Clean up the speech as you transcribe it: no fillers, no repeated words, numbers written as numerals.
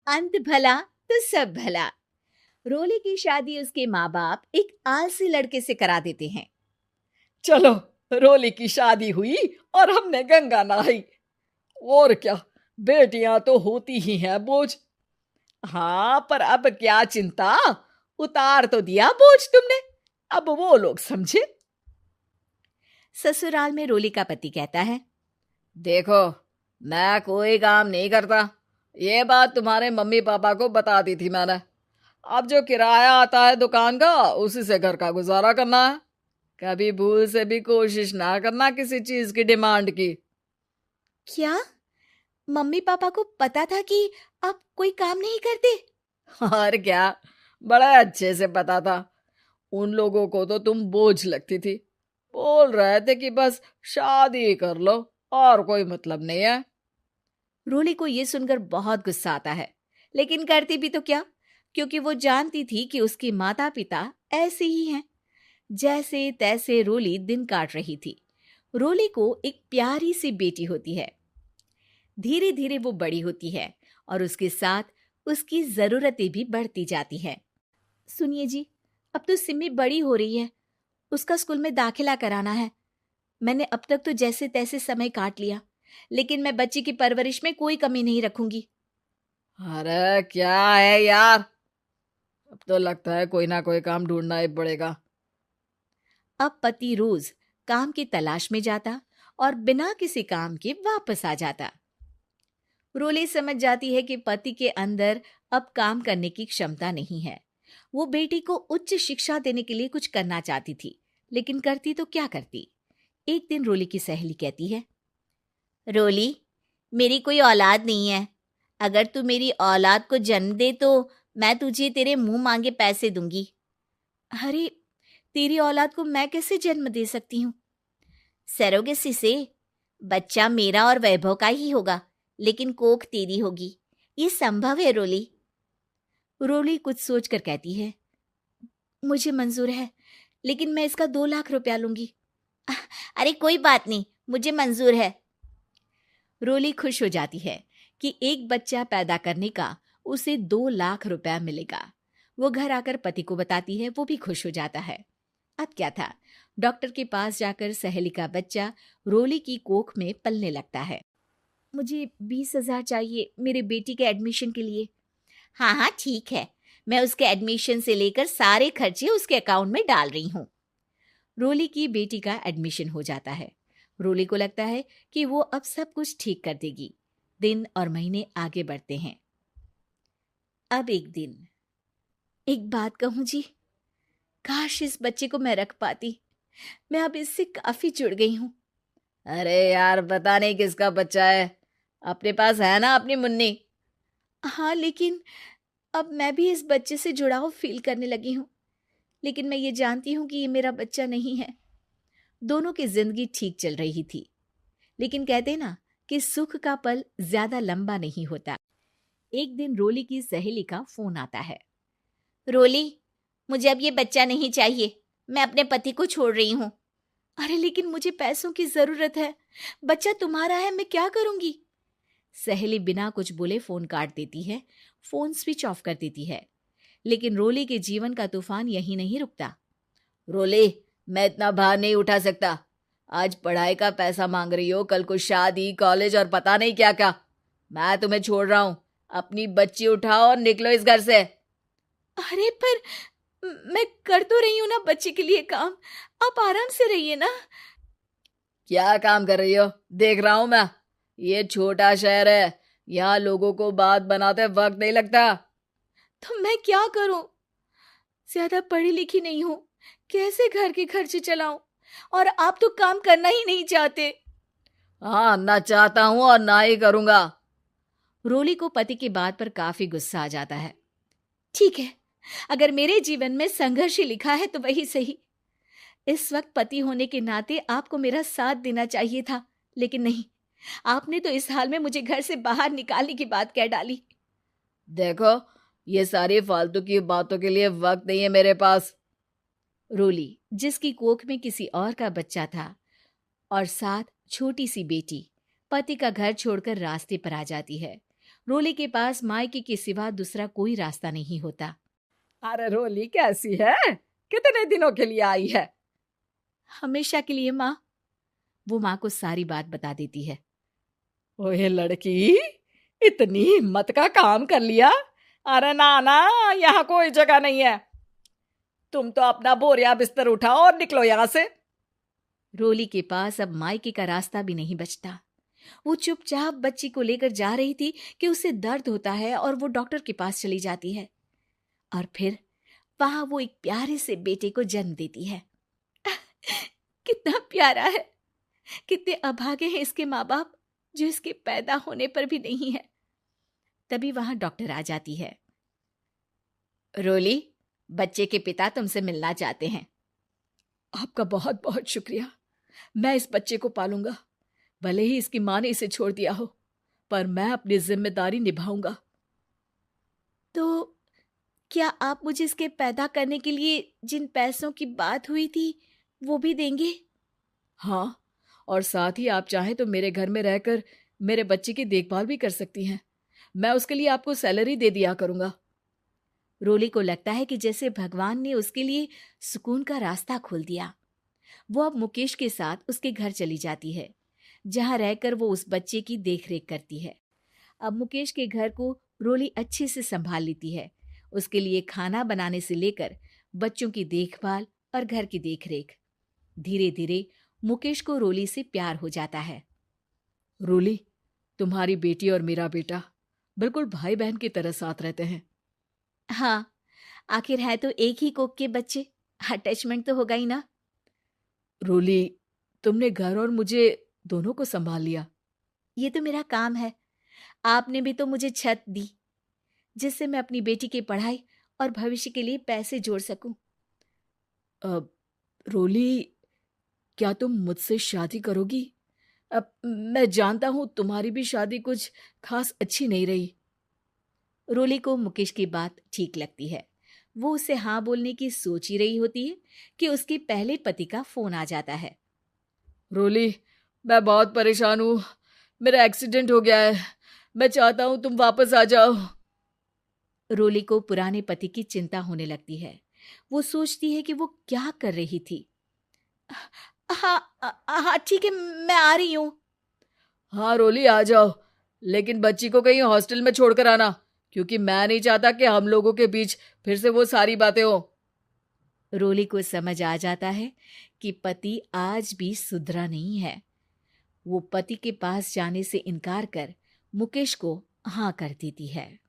अंत भला तो सब भला। रोली की शादी उसके माँ बाप एक आलसी लड़के से करा देते हैं। चलो, रोली की शादी हुई और हमने गंगा नहाई। और क्या, बेटियां तो होती ही हैं बोझ। हाँ, पर अब क्या चिंता, उतार तो दिया बोझ तुमने, अब वो लोग समझे। ससुराल में रोली का पति कहता है, देखो, मैं कोई काम नहीं करता, ये बात तुम्हारे मम्मी पापा को बता दी थी मैंने। अब जो किराया आता है दुकान का, उसी से घर का गुजारा करना है। कभी भूल से भी कोशिश ना करना किसी चीज की डिमांड की। क्या मम्मी पापा को पता था कि आप कोई काम नहीं करते? और क्या, बड़ा अच्छे से पता था। उन लोगों को तो तुम बोझ लगती थी, बोल रहे थे कि बस शादी कर लो और कोई मतलब नहीं है। रोली को यह सुनकर बहुत गुस्सा आता है, लेकिन करती भी तो क्या, क्योंकि वो जानती थी कि उसके माता पिता ऐसे ही हैं। जैसे तैसे रोली दिन काट रही थी। रोली को एक प्यारी सी बेटी होती है। धीरे धीरे वो बड़ी होती है और उसके साथ उसकी जरूरतें भी बढ़ती जाती हैं। सुनिए जी, अब तो सिमी बड़ी हो रही है, उसका स्कूल में दाखिला कराना है। मैंने अब तक तो जैसे तैसे समय काट लिया, लेकिन मैं बच्ची की परवरिश में कोई कमी नहीं रखूंगी। अरे क्या है यार, अब तो लगता है कोई ना कोई काम ढूंढना ही पड़ेगा। अब पति रोज काम की तलाश में जाता और बिना किसी काम के वापस आ जाता। रोली समझ जाती है कि पति के अंदर अब काम करने की क्षमता नहीं है। वो बेटी को उच्च शिक्षा देने के लिए कुछ करना चाहती थी, लेकिन करती तो क्या करती। एक दिन रोली की सहेली कहती है, रोली, मेरी कोई औलाद नहीं है। अगर तू मेरी औलाद को जन्म दे तो मैं तुझे तेरे मुंह मांगे पैसे दूंगी। अरे, तेरी औलाद को मैं कैसे जन्म दे सकती हूँ? सरोगेसी से। बच्चा मेरा और वैभव का ही होगा, लेकिन कोख तेरी होगी। ये संभव है रोली। रोली कुछ सोचकर कहती है, मुझे मंजूर है, लेकिन मैं इसका 2 लाख रुपया लूंगी। अरे कोई बात नहीं, मुझे मंजूर है। रोली खुश हो जाती है कि एक बच्चा पैदा करने का उसे 2 लाख रुपया मिलेगा। वो घर आकर पति को बताती है, वो भी खुश हो जाता है। अब क्या था, डॉक्टर के पास जाकर सहेली का बच्चा रोली की कोख में पलने लगता है। मुझे 20,000 चाहिए मेरे बेटी के एडमिशन के लिए। हाँ हाँ ठीक है, मैं उसके एडमिशन से लेकर सारे खर्चे उसके अकाउंट में डाल रही हूँ। रोली की बेटी का एडमिशन हो जाता है। रोली को लगता है कि वो अब सब कुछ ठीक कर देगी। दिन और महीने आगे बढ़ते हैं। अब एक दिन, एक बात कहूँ जी, काश इस बच्चे को मैं रख पाती। मैं अब इससे काफी जुड़ गई हूँ। अरे यार, पता नहीं किसका बच्चा है, अपने पास है ना अपनी मुन्नी। हाँ, लेकिन अब मैं भी इस बच्चे से जुड़ाव फील करने लगी हूँ। लेकिन मैं ये जानती हूँ कि ये मेरा बच्चा नहीं है। दोनों की जिंदगी ठीक चल रही थी, लेकिन कहते ना कि सुख का पल ज्यादा लंबा नहीं होता। एक दिन रोली की सहेली का फोन आता है। रोली, मुझे अब ये बच्चा नहीं चाहिए, मैं अपने पति को छोड़ रही हूँ। अरे लेकिन मुझे पैसों की जरूरत है, बच्चा तुम्हारा है, मैं क्या करूंगी? सहेली बिना कुछ बोले फोन काट देती है, फोन स्विच ऑफ कर देती है। लेकिन रोली के जीवन का तूफान यहीं नहीं रुकता। रोली, मैं इतना भार नहीं उठा सकता। आज पढ़ाई का पैसा मांग रही हो, कल को शादी, कॉलेज और पता नहीं क्या क्या। मैं तुम्हें छोड़ रहा हूँ, अपनी बच्ची उठाओ और निकलो इस घर से। अरे पर मैं कर तो रही हूं ना बच्चे के लिए काम, आप आराम से रहिए ना। क्या काम कर रही हो, देख रहा हूं मैं। ये छोटा शहर है, यहाँ लोगों को बात बनाते वक्त नहीं लगता। तो मैं क्या करूं? ज्यादा पढ़ी लिखी नहीं हूं, कैसे घर के खर्चे चलाऊं? और आप तो काम करना ही नहीं चाहते। हाँ, ना चाहता हूं और ना ही करूंगा। रोली को पति की बात पर काफी गुस्सा आ जाता है। ठीक है, अगर मेरे जीवन में संघर्ष ही लिखा है तो वही सही। इस वक्त पति होने के नाते आपको मेरा साथ देना चाहिए था, लेकिन नहीं, आपने तो इस हाल में मुझे घर से बाहर निकालने की बात कह डाली। देखो, ये सारी फालतू की बातों के लिए वक्त नहीं है मेरे पास। रोली, जिसकी कोख में किसी और का बच्चा था और साथ छोटी सी बेटी, पति का घर छोड़कर रास्ते पर आ जाती है। रोली के पास मायके के सिवा दूसरा कोई रास्ता नहीं होता। अरे रोली कैसी है? कितने दिनों के लिए आई है? हमेशा के लिए माँ। वो माँ को सारी बात बता देती है। ओए लड़की, इतनी हिम्मत का काम कर लिया। अरे ना ना, यहाँ कोई जगह नहीं है। तुम तो अपना बोरिया बिस्तर उठाओ और निकलो यहाँ से। रोली के पास अब मायके का रास्ता भी नहीं बचता। वो चुपचाप बच्ची को लेकर जा रही थी कि उसे दर्द होता है और वो डॉक्टर के पास चली जाती है। और फिर वहां वो एक प्यारे से बेटे को जन्म देती है। कितना प्यारा है, कितने अभागे हैं इसके माँ बाप जो इसके पैदा होने पर भी नहीं है। तभी वहां डॉक्टर आ जाती है। रोली, बच्चे के पिता तुमसे मिलना चाहते हैं। आपका बहुत बहुत शुक्रिया। मैं इस बच्चे को पालूंगा, भले ही इसकी माँ ने इसे छोड़ दिया हो, पर मैं अपनी जिम्मेदारी निभाऊंगा। तो क्या आप मुझे इसके पैदा करने के लिए जिन पैसों की बात हुई थी वो भी देंगे? हाँ, और साथ ही आप चाहें तो मेरे घर में रहकर मेरे बच्चे की देखभाल भी कर सकती हैं। मैं उसके लिए आपको सैलरी दे दिया करूंगा। रोली को लगता है कि जैसे भगवान ने उसके लिए सुकून का रास्ता खोल दिया। वो अब मुकेश के साथ उसके घर चली जाती है, जहां रहकर वो उस बच्चे की देखरेख करती है। अब मुकेश के घर को रोली अच्छे से संभाल लेती है। उसके लिए खाना बनाने से लेकर बच्चों की देखभाल और घर की देखरेख। धीरे धीरे मुकेश को रोली से प्यार हो जाता है। रोली, तुम्हारी बेटी और मेरा बेटा बिल्कुल भाई बहन की तरह साथ रहते हैं। हाँ, आखिर है तो एक ही कोख के बच्चे, अटैचमेंट तो होगा ही ना। रोली, तुमने घर और मुझे दोनों को संभाल लिया। ये तो मेरा काम है। आपने भी तो मुझे छत दी जिससे मैं अपनी बेटी की पढ़ाई और भविष्य के लिए पैसे जोड़ सकूं। अब रोली, क्या तुम मुझसे शादी करोगी? अब मैं जानता हूं तुम्हारी भी शादी कुछ खास अच्छी नहीं रही। रोली को मुकेश की बात ठीक लगती है। वो उसे हाँ बोलने की सोच ही रही होती है कि उसके पहले पति का फोन आ जाता है। रोली, मैं बहुत परेशान हूं। मेरा एक्सीडेंट हो गया है। मैं चाहता हूं तुम वापस आ जाओ। रोली को पुराने पति की चिंता होने लगती है। वो सोचती है कि वो क्या कर रही थी। हाँ हाँ ठीक है, मैं आ रही हूँ। हाँ रोली, आ जाओ, लेकिन बच्ची को कहीं हॉस्टल में छोड़कर आना, क्योंकि मैं नहीं चाहता कि हम लोगों के बीच फिर से वो सारी बातें हो। रोली को समझ आ जाता है कि पति आज भी सुधरा नहीं है। वो पति के पास जाने से इनकार कर मुकेश को हाँ कर देती है।